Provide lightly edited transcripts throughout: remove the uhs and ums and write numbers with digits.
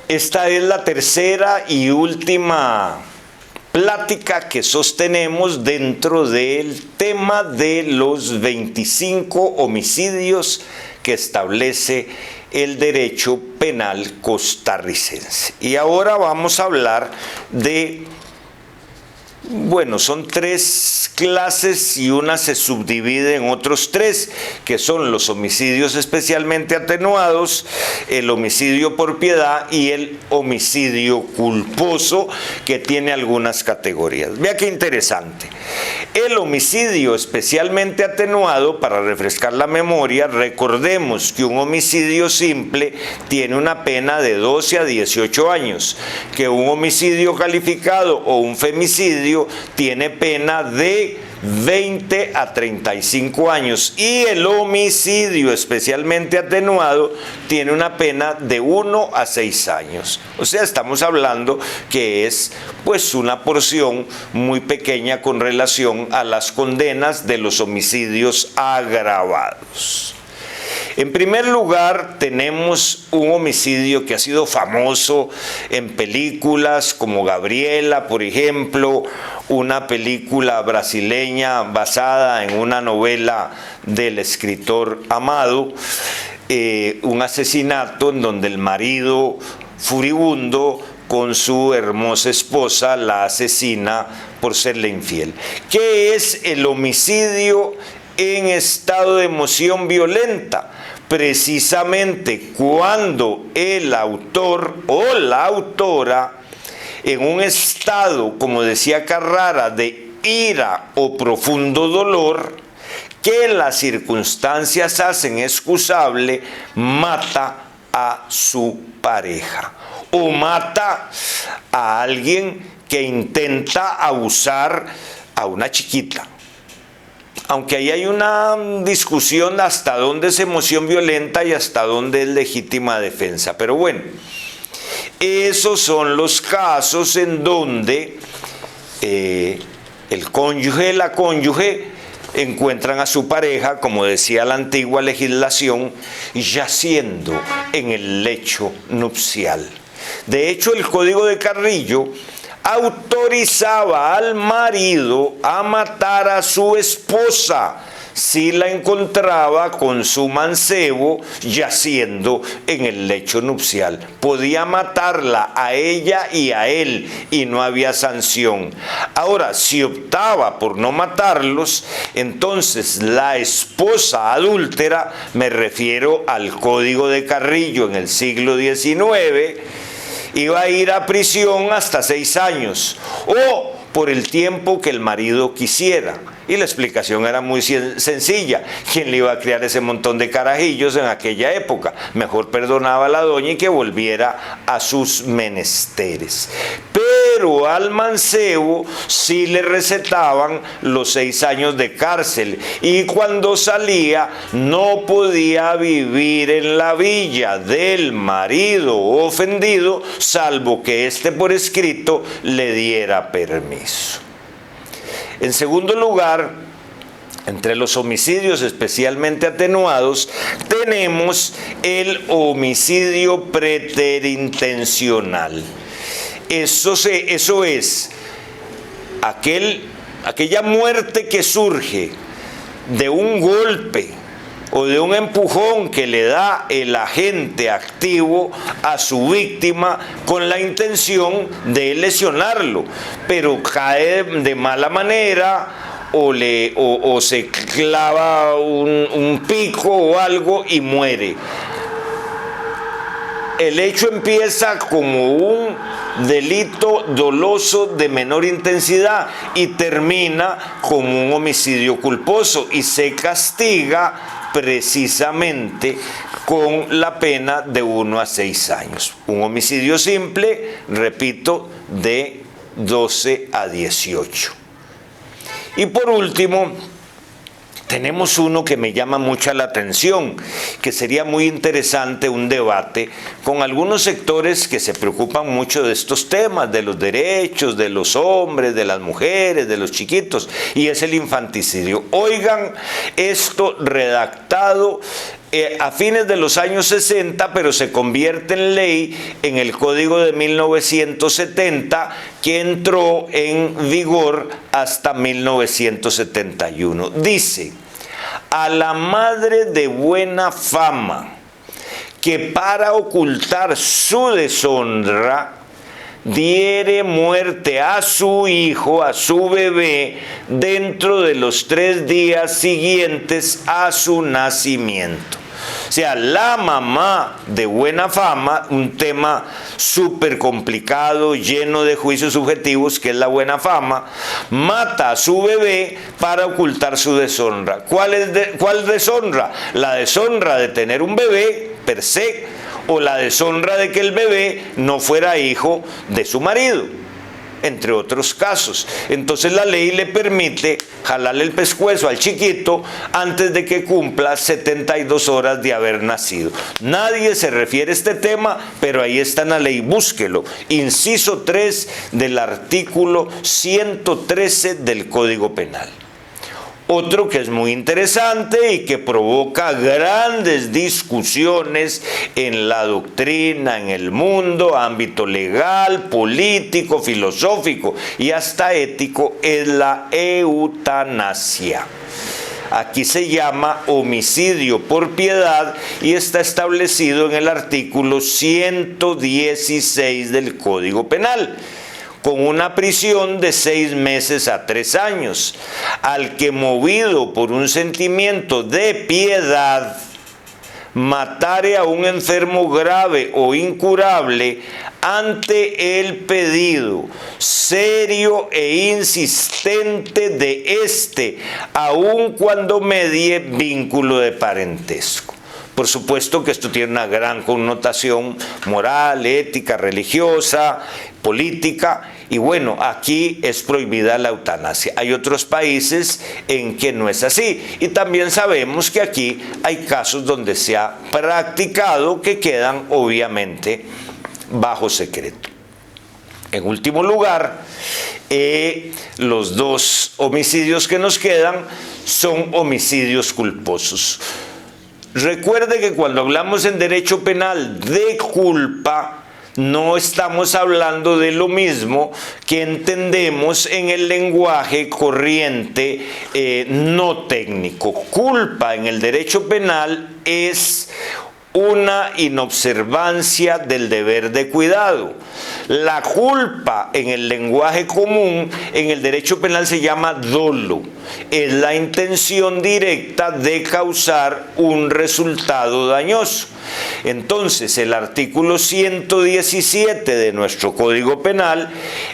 Esta es la tercera y última plática que sostenemos dentro del tema de los 25 homicidios que establece el derecho penal costarricense. Y ahora vamos a hablar de, bueno, son tres clases y una se subdivide en otros tres, que son los homicidios especialmente atenuados, el homicidio por piedad y el homicidio culposo, que tiene algunas categorías. Vea qué interesante. El homicidio especialmente atenuado, para refrescar la memoria, recordemos que un homicidio simple tiene una pena de 12 a 18 años, que un homicidio calificado o un femicidio tiene pena de 20 a 35 años y el homicidio especialmente atenuado tiene una pena de 1 a 6 años. O sea, estamos hablando que es pues una porción muy pequeña con relación a las condenas de los homicidios agravados. En primer lugar, tenemos un homicidio que ha sido famoso en películas como Gabriela, por ejemplo, una película brasileña basada en una novela del escritor Amado, un asesinato en donde el marido furibundo con su hermosa esposa la asesina por serle infiel. ¿Qué es el homicidio en estado de emoción violenta? Precisamente cuando el autor o la autora, en un estado, como decía Carrara, de ira o profundo dolor, que las circunstancias hacen excusable, mata a su pareja o mata a alguien que intenta abusar a una chiquita. Aunque ahí hay una discusión hasta dónde es emoción violenta y hasta dónde es legítima defensa. Pero bueno, esos son los casos en donde el cónyuge, la cónyuge, encuentran a su pareja, como decía la antigua legislación, yaciendo en el lecho nupcial. De hecho, el Código de Carrillo autorizaba al marido a matar a su esposa si la encontraba con su mancebo yaciendo en el lecho nupcial. Podía matarla a ella y a él y no había sanción. Ahora, si optaba por no matarlos, entonces la esposa adúltera, me refiero al Código de Carrillo en el siglo XIX, iba a ir a prisión hasta 6 años o por el tiempo que el marido quisiera. Y la explicación era muy sencilla. ¿Quién le iba a criar ese montón de carajillos en aquella época? Mejor perdonaba a la doña y que volviera a sus menesteres. Pero al mancebo sí le recetaban los 6 años de cárcel y cuando salía no podía vivir en la villa del marido ofendido, salvo que éste por escrito le diera permiso. En segundo lugar, entre los homicidios especialmente atenuados, tenemos el homicidio preterintencional. Eso es aquella muerte que surge de un golpe o de un empujón que le da el agente activo a su víctima con la intención de lesionarlo, pero cae de mala manera o se clava un pico o algo y muere. El hecho empieza como un delito doloso de menor intensidad y termina como un homicidio culposo y se castiga precisamente con la pena de 1 a 6 años. Un homicidio simple, repito, de 12 a 18. Y por último, tenemos uno que me llama mucha la atención, que sería muy interesante un debate con algunos sectores que se preocupan mucho de estos temas, de los derechos de los hombres, de las mujeres, de los chiquitos, y es el infanticidio. Oigan esto redactado a fines de los años 60, pero se convierte en ley en el Código de 1970, que entró en vigor hasta 1971. Dice: a la madre de buena fama que para ocultar su deshonra diere muerte a su hijo, a su bebé, dentro de los 3 días siguientes a su nacimiento. O sea, la mamá de buena fama, un tema súper complicado, lleno de juicios subjetivos, que es la buena fama, mata a su bebé para ocultar su deshonra. ¿Cuál deshonra? La deshonra de tener un bebé per se, o la deshonra de que el bebé no fuera hijo de su marido, entre otros casos. Entonces la ley le permite jalarle el pescuezo al chiquito antes de que cumpla 72 horas de haber nacido. Nadie se refiere a este tema, pero ahí está en la ley, búsquelo. Inciso 3 del artículo 113 del Código Penal. Otro que es muy interesante y que provoca grandes discusiones en la doctrina, en el mundo, ámbito legal, político, filosófico y hasta ético, es la eutanasia. Aquí se llama homicidio por piedad y está establecido en el artículo 116 del Código Penal, con una prisión de 6 meses a 3 años, al que, movido por un sentimiento de piedad, matare a un enfermo grave o incurable ante el pedido serio e insistente de éste, aun cuando medie vínculo de parentesco. Por supuesto que esto tiene una gran connotación moral, ética, religiosa, política, y bueno, aquí es prohibida la eutanasia. Hay otros países en que no es así, y también sabemos que aquí hay casos donde se ha practicado que quedan obviamente bajo secreto. En último lugar, los 2 homicidios que nos quedan son homicidios culposos. Recuerde que cuando hablamos en derecho penal de culpa, no estamos hablando de lo mismo que entendemos en el lenguaje corriente no técnico. Culpa en el derecho penal es una inobservancia del deber de cuidado. La culpa en el lenguaje común, en el derecho penal se llama dolo. Es la intención directa de causar un resultado dañoso. Entonces, el artículo 117 de nuestro Código Penal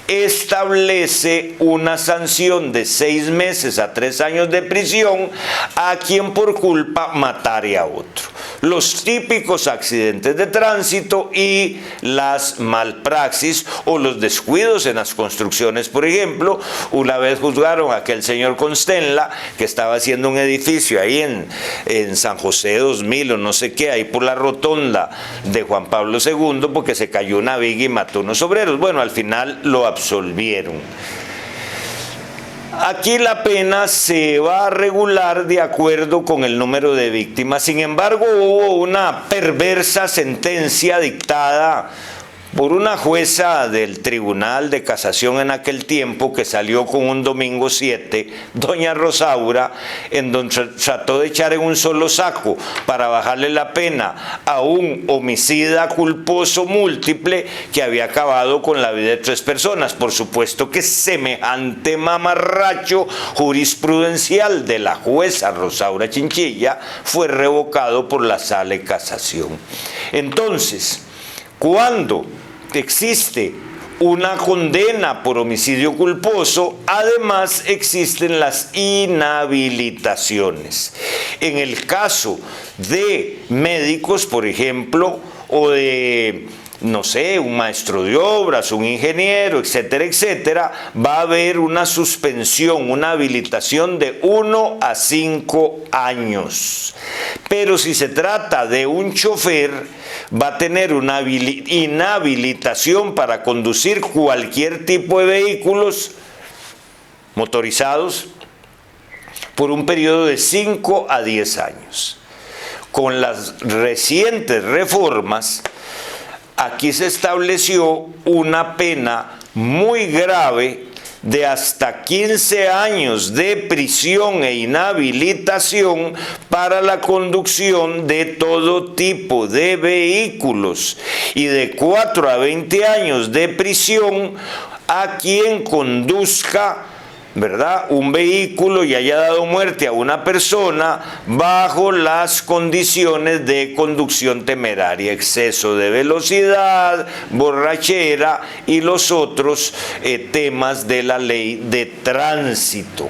establece una sanción de 6 meses a 3 años de prisión a quien por culpa matare a otro. Los típicos accidentes de tránsito y las malpraxis o los descuidos en las construcciones, por ejemplo. Una vez juzgaron a aquel señor Constenla que estaba haciendo un edificio ahí en San José 2000 o no sé qué, ahí por la rotonda de Juan Pablo II, porque se cayó una viga y mató a unos obreros. Bueno, al final lo absolvieron. Aquí la pena se va a regular de acuerdo con el número de víctimas. Sin embargo, hubo una perversa sentencia dictada por una jueza del Tribunal de Casación en aquel tiempo, que salió con un domingo 7, doña Rosaura, en donde trató de echar en un solo saco para bajarle la pena a un homicida culposo múltiple que había acabado con la vida de 3 personas. Por supuesto que semejante mamarracho jurisprudencial de la jueza Rosaura Chinchilla fue revocado por la Sala de Casación. Entonces, cuando existe una condena por homicidio culposo, además existen las inhabilitaciones. En el caso de médicos, por ejemplo, o de, no sé, un maestro de obras, un ingeniero, etcétera, etcétera, va a haber una suspensión, una habilitación de 1 a 5 años. Pero si se trata de un chofer, va a tener una inhabilitación para conducir cualquier tipo de vehículos motorizados por un periodo de 5 a 10 años. con las recientes reformas, aquí se estableció una pena muy grave de hasta 15 años de prisión e inhabilitación para la conducción de todo tipo de vehículos y de 4 a 20 años de prisión a quien conduzca, ¿verdad?, un vehículo y haya dado muerte a una persona bajo las condiciones de conducción temeraria, exceso de velocidad, borrachera y los otros temas de la ley de tránsito.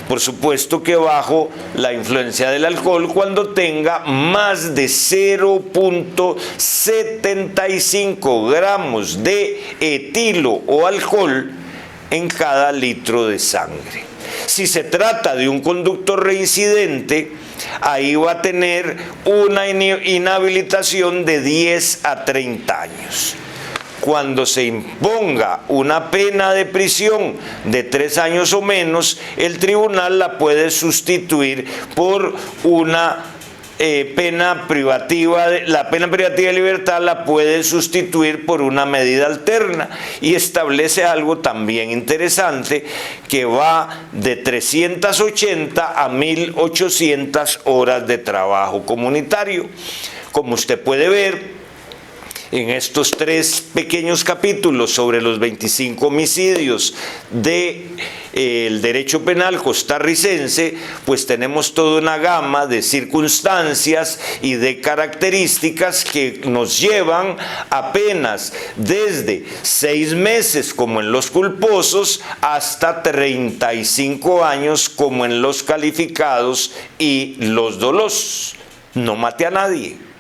Por supuesto que bajo la influencia del alcohol cuando tenga más de 0.75 gramos de etilo o alcohol en cada litro de sangre. Si se trata de un conductor reincidente, ahí va a tener una inhabilitación de 10 a 30 años. Cuando se imponga una pena de prisión de 3 años o menos, el tribunal la puede sustituir por una pena privativa. La pena privativa de libertad la puede sustituir por una medida alterna y establece algo también interesante que va de 380 a 1.800 horas de trabajo comunitario. Como usted puede ver, en estos 3 pequeños capítulos sobre los 25 homicidios del derecho penal costarricense, pues tenemos toda una gama de circunstancias y de características que nos llevan a penas desde 6 meses como en los culposos hasta 35 años como en los calificados y los dolosos. No mate a nadie.